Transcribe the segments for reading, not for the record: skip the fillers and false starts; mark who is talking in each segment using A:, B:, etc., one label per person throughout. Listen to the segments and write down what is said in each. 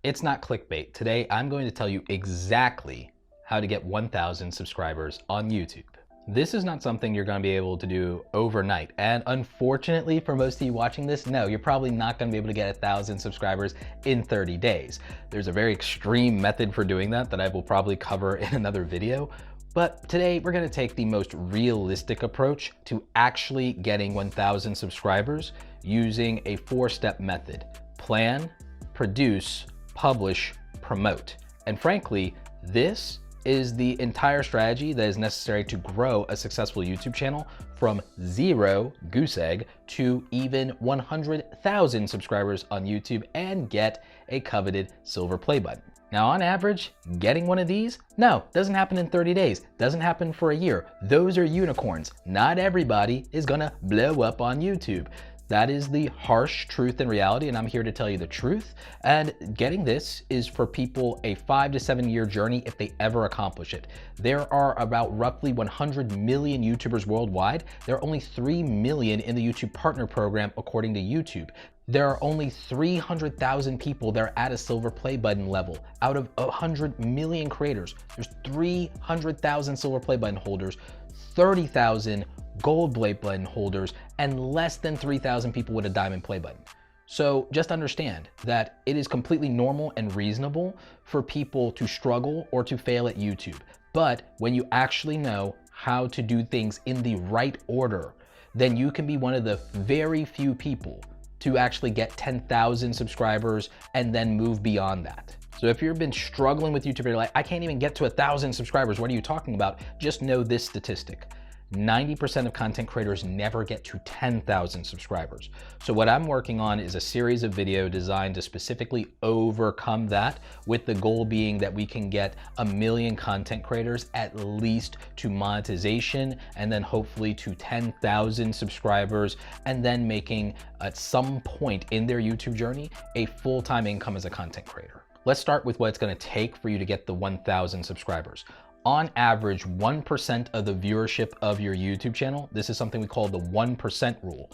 A: It's not clickbait. Today, I'm going to tell you exactly how to get 1,000 subscribers on YouTube. This is not something you're going to be able to do overnight. And unfortunately, for most of you watching this, no, you're probably not going to be able to get 1,000 subscribers in 30 days. There's a very extreme method for doing that I will probably cover in another video. But today, we're going to take the most realistic approach to actually getting 1,000 subscribers using a 4-step method: plan, produce, publish, promote. And frankly, this is the entire strategy that is necessary to grow a successful YouTube channel from 0 goose egg to even 100,000 subscribers on YouTube and get a coveted silver play button. Now, on average, getting one of these, no, doesn't happen in 30 days, doesn't happen for a year. Those are unicorns. Not everybody is gonna blow up on YouTube. That is the harsh truth and reality, and I'm here to tell you the truth. And getting this is for people a 5 to 7 year journey if they ever accomplish it. There are about roughly 100 million YouTubers worldwide. There are only 3 million in the YouTube Partner Program, according to YouTube. There are only 300,000 people that are at a silver play button level. Out of 100 million creators, there's 300,000 silver play button holders, 30,000 gold play button holders, and less than 3,000 people with a diamond play button. So just understand that it is completely normal and reasonable for people to struggle or to fail at YouTube. But when you actually know how to do things in the right order, then you can be one of the very few people to actually get 10,000 subscribers and then move beyond that. So if you've been struggling with YouTube, you're like, I can't even get to 1,000 subscribers, what are you talking about? Just know this statistic: 90% of content creators never get to 10,000 subscribers. So what I'm working on is a series of videos designed to specifically overcome that, with the goal being that we can get 1 million content creators at least to monetization, and then hopefully to 10,000 subscribers, and then making at some point in their YouTube journey a full-time income as a content creator. Let's start with what it's going to take for you to get the 1,000 subscribers. On average, 1% of the viewership of your YouTube channel, this is something we call the 1% rule,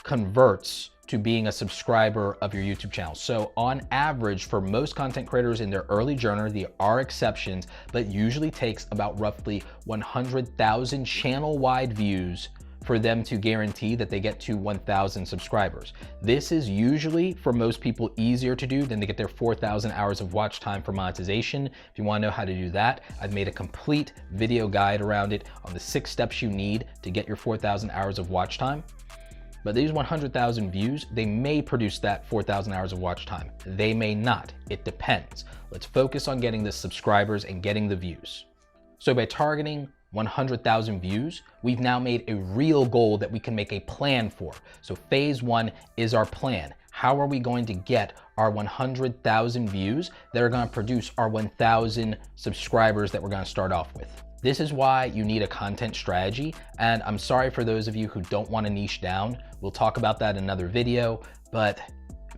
A: converts to being a subscriber of your YouTube channel. So on average, for most content creators in their early journey, there are exceptions, but usually takes about roughly 100,000 channel-wide views for them to guarantee that they get to 1,000 subscribers. This is usually, for most people, easier to do than to get their 4,000 hours of watch time for monetization. If you wanna know how to do that, I've made a complete video guide around it on the 6 steps you need to get your 4,000 hours of watch time. But these 100,000 views, they may produce that 4,000 hours of watch time. They may not, it depends. Let's focus on getting the subscribers and getting the views. So by targeting 100,000 views, we've now made a real goal that we can make a plan for. So phase 1 is our plan. How are we going to get our 100,000 views that are going to produce our 1,000 subscribers that we're going to start off with? This is why you need a content strategy. And I'm sorry for those of you who don't want to niche down. We'll talk about that in another video. But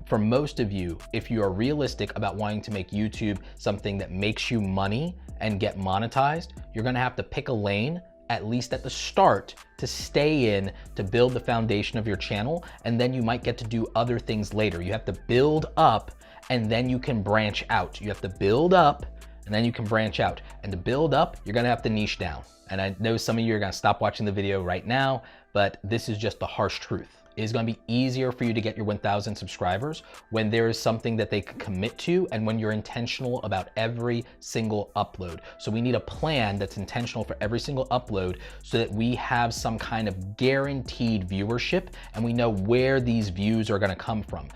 A: for most of you, if you are realistic about wanting to make YouTube something that makes you money and get monetized, you're gonna have to pick a lane, at least at the start, to stay in, to build the foundation of your channel, and then you might get to do other things later. You have to build up, and then you can branch out. You have to build up, and then you can branch out. And to build up, you're gonna have to niche down. And I know some of you are gonna stop watching the video right now, but this is just the harsh truth. It is going to be easier for you to get your 1,000 subscribers when there is something that they can commit to and when you're intentional about every single upload. So we need a plan that's intentional for every single upload so that we have some kind of guaranteed viewership and we know where these views are going to come from.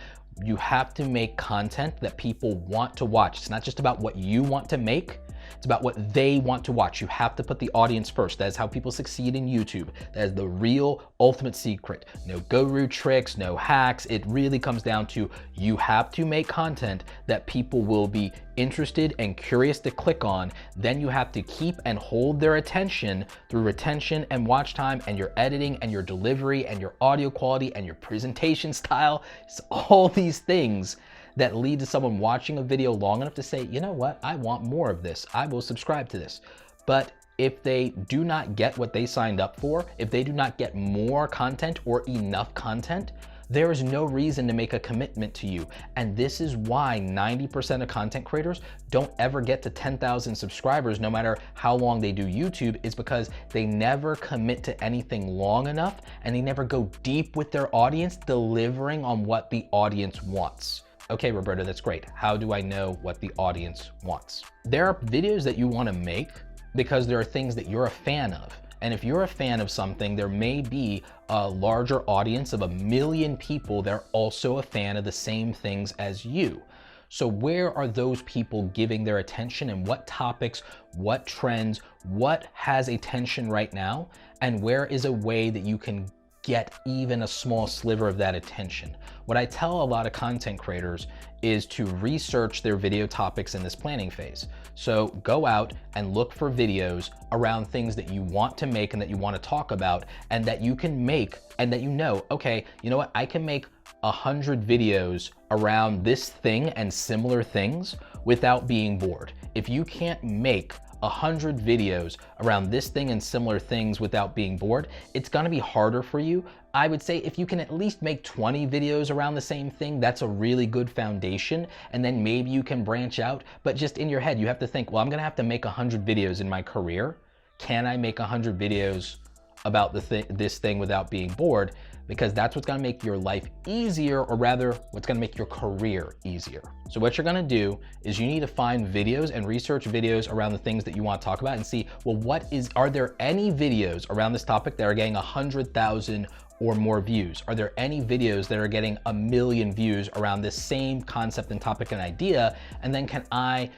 A: You have to make content that people want to watch. It's not just about what you want to make. It's about what they want to watch. You have to put the audience first. That is how people succeed in YouTube. That is the real ultimate secret. No guru tricks, no hacks. It really comes down to you have to make content that people will be interested and curious to click on. Then you have to keep and hold their attention through retention and watch time and your editing and your delivery and your audio quality and your presentation style. It's all these things that lead to someone watching a video long enough to say, you know what, I want more of this. I will subscribe to this. But if they do not get what they signed up for, if they do not get more content or enough content, There is no reason to make a commitment to you. And this is why 90% of content creators don't ever get to 10,000 subscribers no matter how long they do YouTube, is because they never commit to anything long enough and they never go deep with their audience, delivering on what the audience wants. Okay, Roberto, that's great. How do I know what the audience wants? There are videos that you want to make because there are things that you're a fan of. And if you're a fan of something, there may be a larger audience of 1 million people that are also a fan of the same things as you. So where are those people giving their attention, and what topics, what trends, what has attention right now? And where is a way that you can get even a small sliver of that attention? What I tell a lot of content creators is to research their video topics in this planning phase. So go out and look for videos around things that you want to make and that you want to talk about and that you can make, and that you know, okay, you know what, I can make 100 videos around this thing and similar things without being bored. If you can't make 100 videos around this thing and similar things without being bored, it's gonna be harder for you. I would say if you can at least make 20 videos around the same thing, that's a really good foundation, and then maybe you can branch out. But just in your head, you have to think, well, I'm gonna have to make 100 videos in my career. Can I make 100 videos about this thing without being bored? Because that's what's gonna make your life easier, or rather, what's gonna make your career easier. So what you're gonna do is you need to find videos and research videos around the things that you want to talk about and see, well, are there any videos around this topic that are getting 100,000 or more views? Are there any videos that are getting 1 million views around this same concept and topic and idea? And then can I,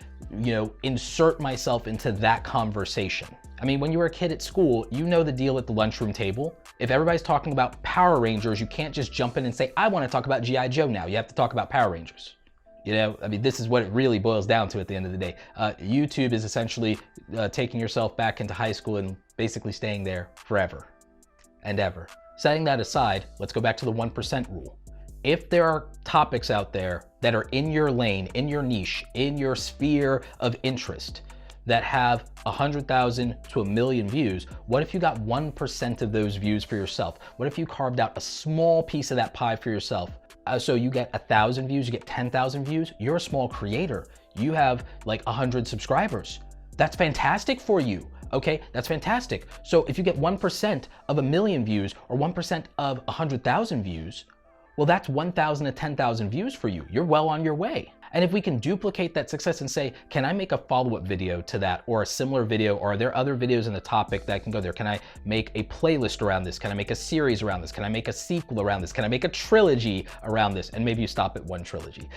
A: insert myself into that conversation? I mean, when you were a kid at school, you know the deal at the lunchroom table. If everybody's talking about Power Rangers, you can't just jump in and say, I want to talk about G.I. Joe now. You have to talk about Power Rangers. This is what it really boils down to at the end of the day. YouTube is essentially taking yourself back into high school and basically staying there forever and ever. Setting that aside, let's go back to the 1% rule. If there are topics out there that are in your lane, in your niche, in your sphere of interest, that have 100,000 to 1 million views, what if you got 1% of those views for yourself? What if you carved out a small piece of that pie for yourself? So you get 1,000 views, you get 10,000 views, you're a small creator. You have like 100 subscribers. That's fantastic for you, okay? That's fantastic. So if you get 1% of 1 million views or 1% of 100,000 views, well, that's 1,000 to 10,000 views for you. You're well on your way. And if we can duplicate that success and say, can I make a follow-up video to that, or a similar video, or are there other videos in the topic that can go there? Can I make a playlist around this? Can I make a series around this? Can I make a sequel around this? Can I make a trilogy around this? And maybe you stop at 1 trilogy.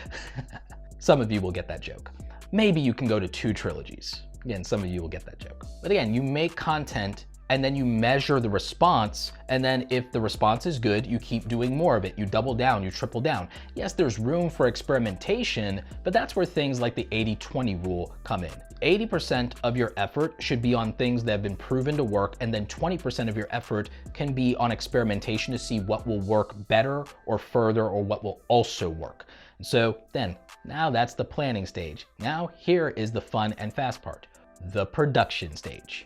A: Some of you will get that joke. Maybe you can go to 2 trilogies. Again, some of you will get that joke. But again, you make content and then you measure the response, and then if the response is good, you keep doing more of it. You double down, you triple down. Yes, there's room for experimentation, but that's where things like the 80-20 rule come in. 80% of your effort should be on things that have been proven to work, and then 20% of your effort can be on experimentation to see what will work better or further, or what will also work. So then, now that's the planning stage. Now here is the fun and fast part, the production stage.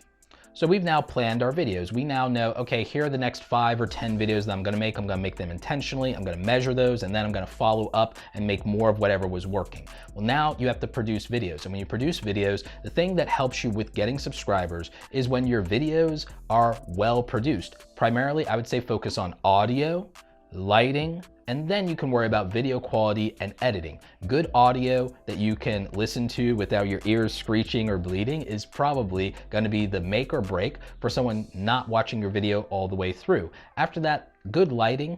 A: So we've now planned our videos. We now know, okay, here are the next 5 or 10 videos that I'm gonna make. I'm gonna make them intentionally. I'm gonna measure those, and then I'm gonna follow up and make more of whatever was working. Well, now you have to produce videos. And when you produce videos, the thing that helps you with getting subscribers is when your videos are well produced. Primarily, I would say focus on audio, lighting, and then you can worry about video quality and editing. Good audio that you can listen to without your ears screeching or bleeding is probably gonna be the make or break for someone not watching your video all the way through. After that, good lighting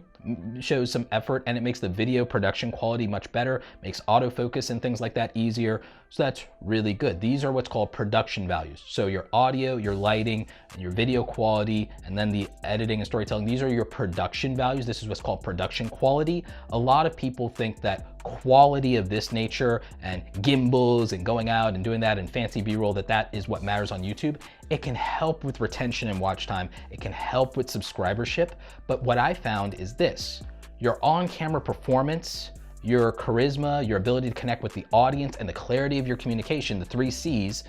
A: shows some effort, and it makes the video production quality much better, makes autofocus and things like that easier. So that's really good. These are what's called production values. So your audio, your lighting, and your video quality, and then the editing and storytelling, these are your production values. This is what's called production quality. A lot of people think that quality of this nature and gimbals and going out and doing that and fancy B-roll, that is what matters on YouTube. It can help with retention and watch time. It can help with subscribership. But what I found is this: your on-camera performance, your charisma, your ability to connect with the audience, and the clarity of your communication, the 3 C's,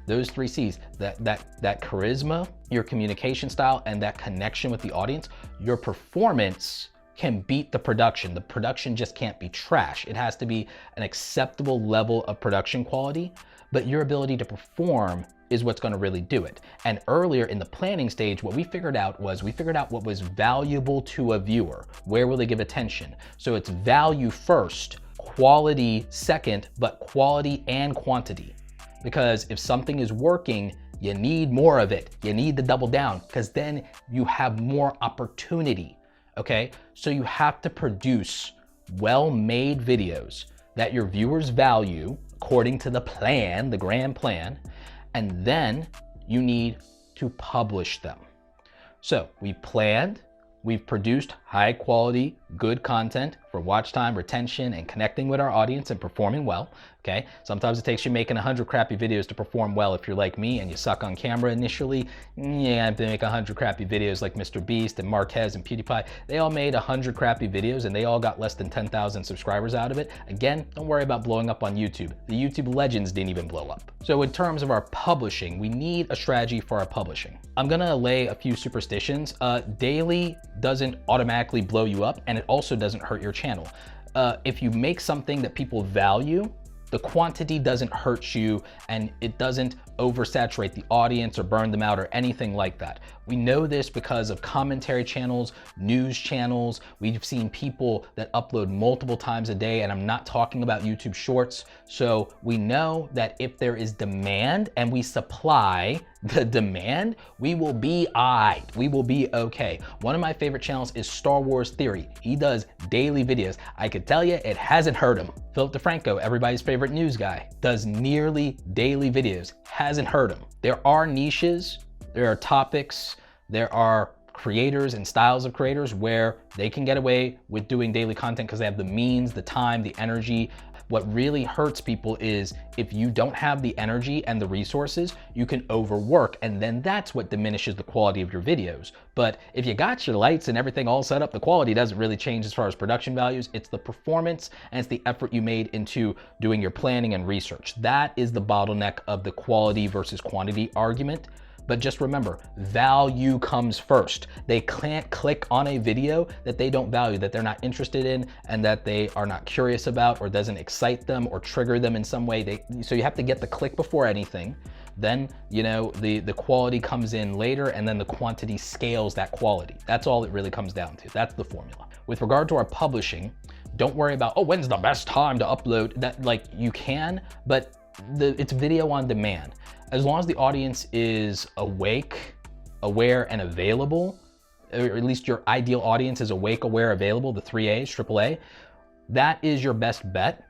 A: those 3 C's, that charisma, your communication style, and that connection with the audience, your performance can beat the production. The production just can't be trash. It has to be an acceptable level of production quality, but your ability to perform is what's going to really do it. And earlier in the planning stage, what we figured out what was valuable to a viewer. Where will they give attention? So it's value first, quality second, but quality and quantity. Because if something is working, you need more of it. You need to double down, because then you have more opportunity, okay? So you have to produce well-made videos that your viewers value according to the plan, the grand plan, and then you need to publish them. So we planned, we've produced high quality, good content for watch time, retention, and connecting with our audience and performing well, okay? Sometimes it takes you making 100 crappy videos to perform well if you're like me and you suck on camera initially. Yeah, I have to make 100 crappy videos like Mr. Beast and Marquez and PewDiePie. They all made 100 crappy videos and they all got less than 10,000 subscribers out of it. Again, don't worry about blowing up on YouTube. The YouTube legends didn't even blow up. So in terms of our publishing, we need a strategy for our publishing. I'm gonna lay a few superstitions. Daily doesn't automatically blow you up, and it also doesn't hurt your channel. If you make something that people value, the quantity doesn't hurt you and it doesn't oversaturate the audience or burn them out or anything like that. We know this because of commentary channels, news channels. We've seen people that upload multiple times a day, and I'm not talking about YouTube Shorts. So we know that if there is demand and we supply the demand, we will be we will be okay. One of my favorite channels is Star Wars Theory. He does daily videos. I could tell you it hasn't hurt him. Philip DeFranco, everybody's favorite news guy, does nearly daily videos. Hasn't hurt him. There are niches, there are topics, there are creators and styles of creators where they can get away with doing daily content because they have the means, the time, the energy. What really hurts people is if you don't have the energy and the resources, you can overwork, and then that's what diminishes the quality of your videos. But if you got your lights and everything all set up, the quality doesn't really change as far as production values. It's the performance and it's the effort you made into doing your planning and research. That is the bottleneck of the quality versus quantity argument. But just remember, value comes first. They can't click on a video that they don't value, that they're not interested in, and that they are not curious about, or doesn't excite them or trigger them in some way. So you have to get the click before anything. Then, you know, the quality comes in later, and then the quantity scales that quality. That's all it really comes down to. That's the formula. With regard to our publishing, don't worry about, oh, when's the best time to upload? That, like, you can, but it's video on demand. As long as the audience is awake, aware, and available, or at least your ideal audience is awake, aware, available, the 3 A's, AAA, that is your best bet.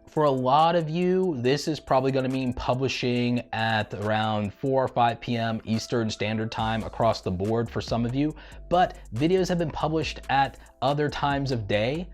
A: For a lot of you, this is probably going to mean publishing at around 4 or 5 p.m. Eastern Standard Time across the board for some of you, but videos have been published at other times of day,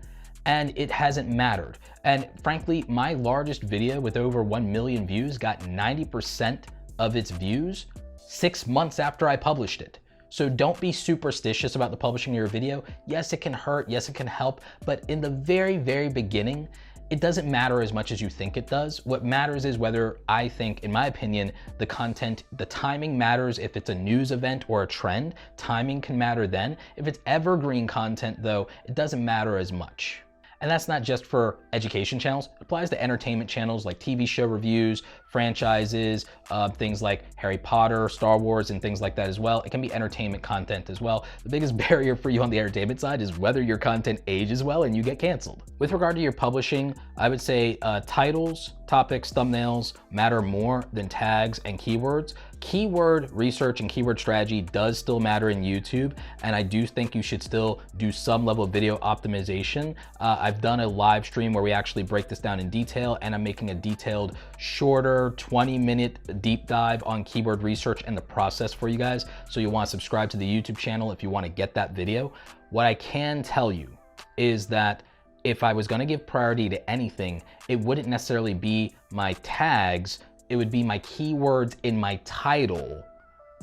A: and it hasn't mattered. And frankly, my largest video with over 1 million views got 90% of its views 6 months after I published it. So don't be superstitious about the publishing of your video. Yes, it can hurt, yes, it can help, but in the very, very beginning, it doesn't matter as much as you think it does. What matters is whether, I think, in my opinion, the content, the timing matters. If it's a news event or a trend, timing can matter then. If it's evergreen content though, it doesn't matter as much. And that's not just for education channels. It applies to entertainment channels like TV show reviews, franchises, things like Harry Potter, Star Wars, and things like that as well. It can be entertainment content as well. The biggest barrier for you on the entertainment side is whether your content ages well and you get canceled. With regard to your publishing, I would say titles, topics, thumbnails matter more than tags and keywords. Keyword research and keyword strategy does still matter in YouTube, and I do think you should still do some level of video optimization. I've done a live stream where we actually break this down in detail, and I'm making a detailed, shorter 20-minute deep dive on keyword research and the process for you guys. So you'll want to subscribe to the YouTube channel if you want to get that video. What I can tell you is that if I was going to give priority to anything, it wouldn't necessarily be my tags, it would be my keywords in my title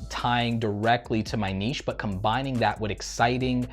A: tying directly to my niche, but combining that with exciting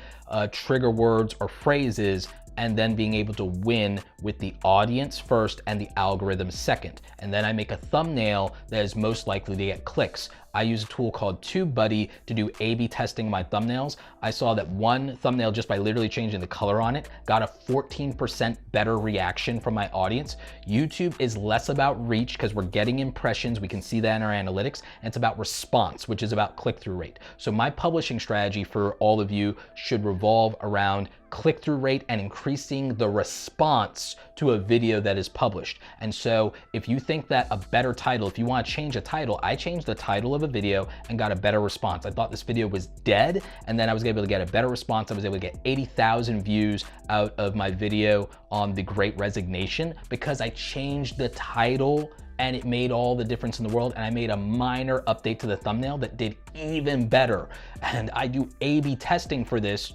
A: trigger words or phrases, and then being able to win with the audience first and the algorithm second. And then I make a thumbnail that is most likely to get clicks. I use a tool called TubeBuddy to do A/B testing my thumbnails. I saw that one thumbnail, just by literally changing the color on it, got a 14% better reaction from my audience. YouTube is less about reach because we're getting impressions. We can see that in our analytics. And it's about response, which is about click-through rate. So my publishing strategy for all of you should revolve around click-through rate and increasing the response to a video that is published. And so if you think that a better title, if you want to change a title, I changed the title of a video and got a better response. I thought this video was dead, and then I was able to get a better response. I was able to get 80,000 views out of my video on the Great Resignation because I changed the title, and it made all the difference in the world. And I made a minor update to the thumbnail that did even better. And I do A/B testing for this.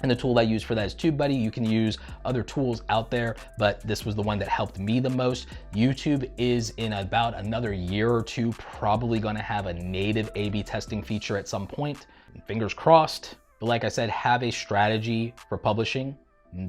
A: And the tool I use for that is TubeBuddy. You can use other tools out there, but this was the one that helped me the most. YouTube is in about another year or two, probably gonna have a native A/B testing feature at some point. Fingers crossed. But like I said, have a strategy for publishing.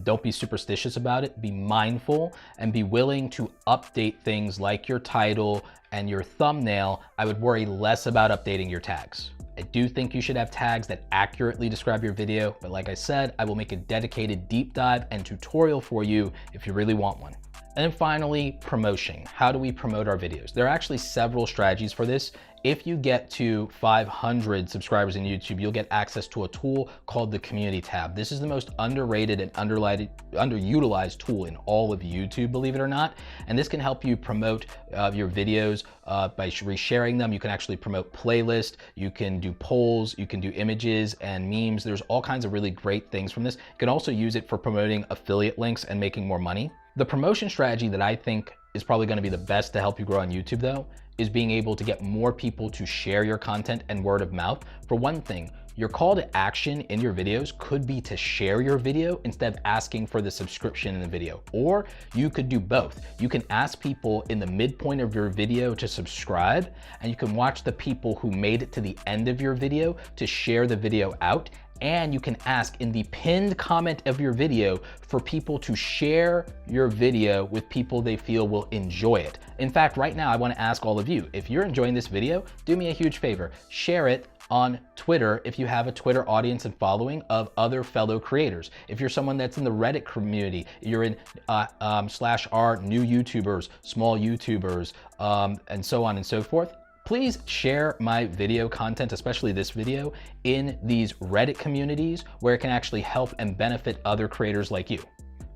A: Don't be superstitious about it. Be mindful and be willing to update things like your title and your thumbnail. I would worry less about updating your tags. I do think you should have tags that accurately describe your video, but like I said, I will make a dedicated deep dive and tutorial for you if you really want one. And then finally, promotion. How do we promote our videos? There are actually several strategies for this. If you get to 500 subscribers in YouTube, you'll get access to a tool called the Community tab. This is the most underrated and underutilized tool in all of YouTube, believe it or not. And this can help you promote your videos by resharing them. You can actually promote playlists, you can do polls, you can do images and memes. There's all kinds of really great things from this. You can also use it for promoting affiliate links and making more money. The promotion strategy that I think is probably going to be the best to help you grow on YouTube though, is being able to get more people to share your content and word of mouth. For one thing, your call to action in your videos could be to share your video instead of asking for the subscription in the video. Or you could do both. You can ask people in the midpoint of your video to subscribe, and you can watch the people who made it to the end of your video to share the video out. And you can ask in the pinned comment of your video for people to share your video with people they feel will enjoy it. In fact, right now, I want to ask all of you, if you're enjoying this video, do me a huge favor, share it on Twitter if you have a Twitter audience and following of other fellow creators. If you're someone that's in the Reddit community, you're in /r new YouTubers, small YouTubers, and so on and so forth. Please share my video content, especially this video, in these Reddit communities where it can actually help and benefit other creators like you.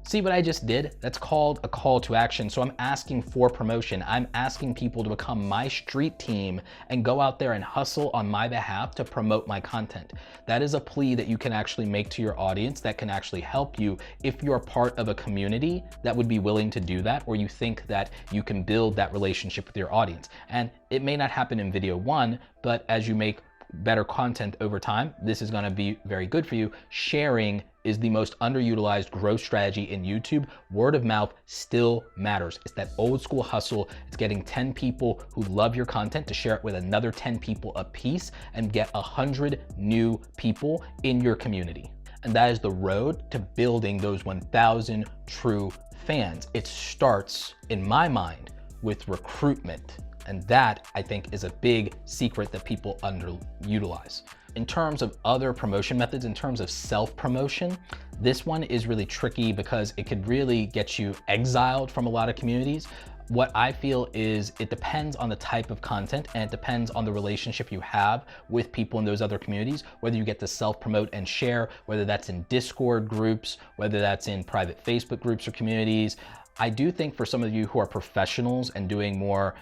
A: See what I just did? That's called a call to action. So I'm asking for promotion. I'm asking people to become my street team and go out there and hustle on my behalf to promote my content. That is a plea that you can actually make to your audience that can actually help you if you're part of a community that would be willing to do that, or you think that you can build that relationship with your audience. And it may not happen in video one, but as you make better content over time, this is gonna be very good for you. Sharing is the most underutilized growth strategy in YouTube. Word of mouth still matters. It's that old school hustle. It's getting 10 people who love your content to share it with another 10 people a piece and get 100 new people in your community. And that is the road to building those 1,000 true fans. It starts, in my mind, with recruitment. And that, I think, is a big secret that people underutilize. In terms of other promotion methods, in terms of self-promotion, this one is really tricky because it could really get you exiled from a lot of communities. What I feel is it depends on the type of content, and it depends on the relationship you have with people in those other communities, whether you get to self-promote and share, whether that's in Discord groups, whether that's in private Facebook groups or communities. I do think for some of you who are professionals and doing more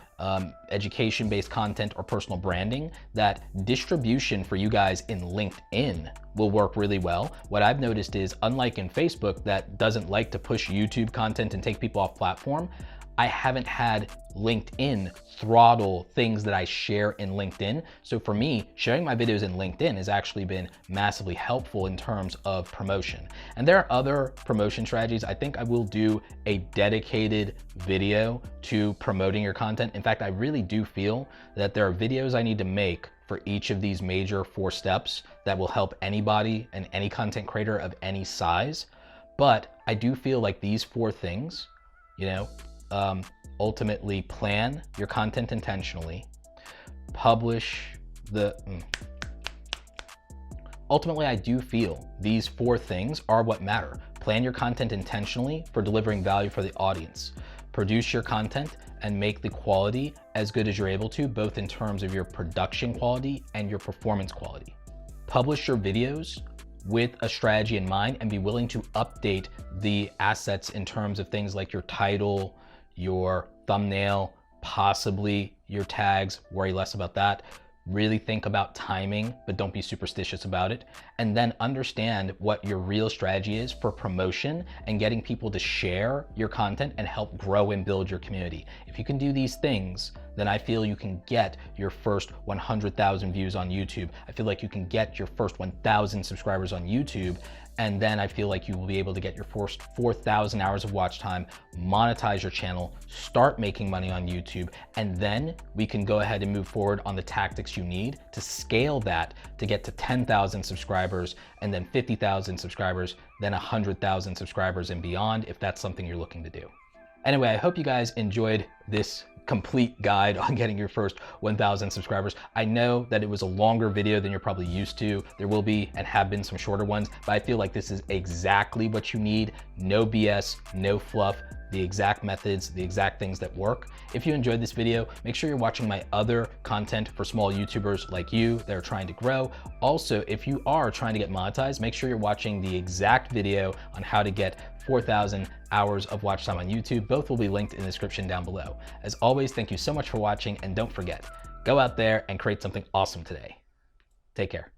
A: education-based content or personal branding, that distribution for you guys in LinkedIn will work really well. What I've noticed is, unlike in Facebook that doesn't like to push YouTube content and take people off platform, I haven't had LinkedIn throttle things that I share in LinkedIn. So for me, sharing my videos in LinkedIn has actually been massively helpful in terms of promotion. And there are other promotion strategies. I think I will do a dedicated video to promoting your content. In fact, I really do feel that there are videos I need to make for each of these major 4 steps that will help anybody and any content creator of any size. But I do feel like these 4 things, ultimately plan your content intentionally, publish Ultimately, I do feel these 4 things are what matter. Plan your content intentionally for delivering value for the audience. Produce your content and make the quality as good as you're able to, both in terms of your production quality and your performance quality. Publish your videos with a strategy in mind and be willing to update the assets in terms of things like your title, your thumbnail, possibly your tags. Worry less about that. Really think about timing, but don't be superstitious about it. And then understand what your real strategy is for promotion and getting people to share your content and help grow and build your community. If you can do these things, then I feel you can get your first 100,000 views on YouTube. I feel like you can get your first 1,000 subscribers on YouTube. And then I feel like you will be able to get your first 4,000 hours of watch time, monetize your channel, start making money on YouTube, and then we can go ahead and move forward on the tactics you need to scale that to get to 10,000 subscribers, and then 50,000 subscribers, then 100,000 subscribers and beyond, if that's something you're looking to do. Anyway, I hope you guys enjoyed this complete guide on getting your first 1,000 subscribers. I know that it was a longer video than you're probably used to. There will be and have been some shorter ones, but I feel like this is exactly what you need. No BS, no fluff, the exact methods, the exact things that work. If you enjoyed this video, make sure you're watching my other content for small YouTubers like you that are trying to grow. Also, if you are trying to get monetized, make sure you're watching the exact video on how to get 4,000 hours of watch time on YouTube. Both will be linked in the description down below. As always, thank you so much for watching, and don't forget, go out there and create something awesome today. Take care.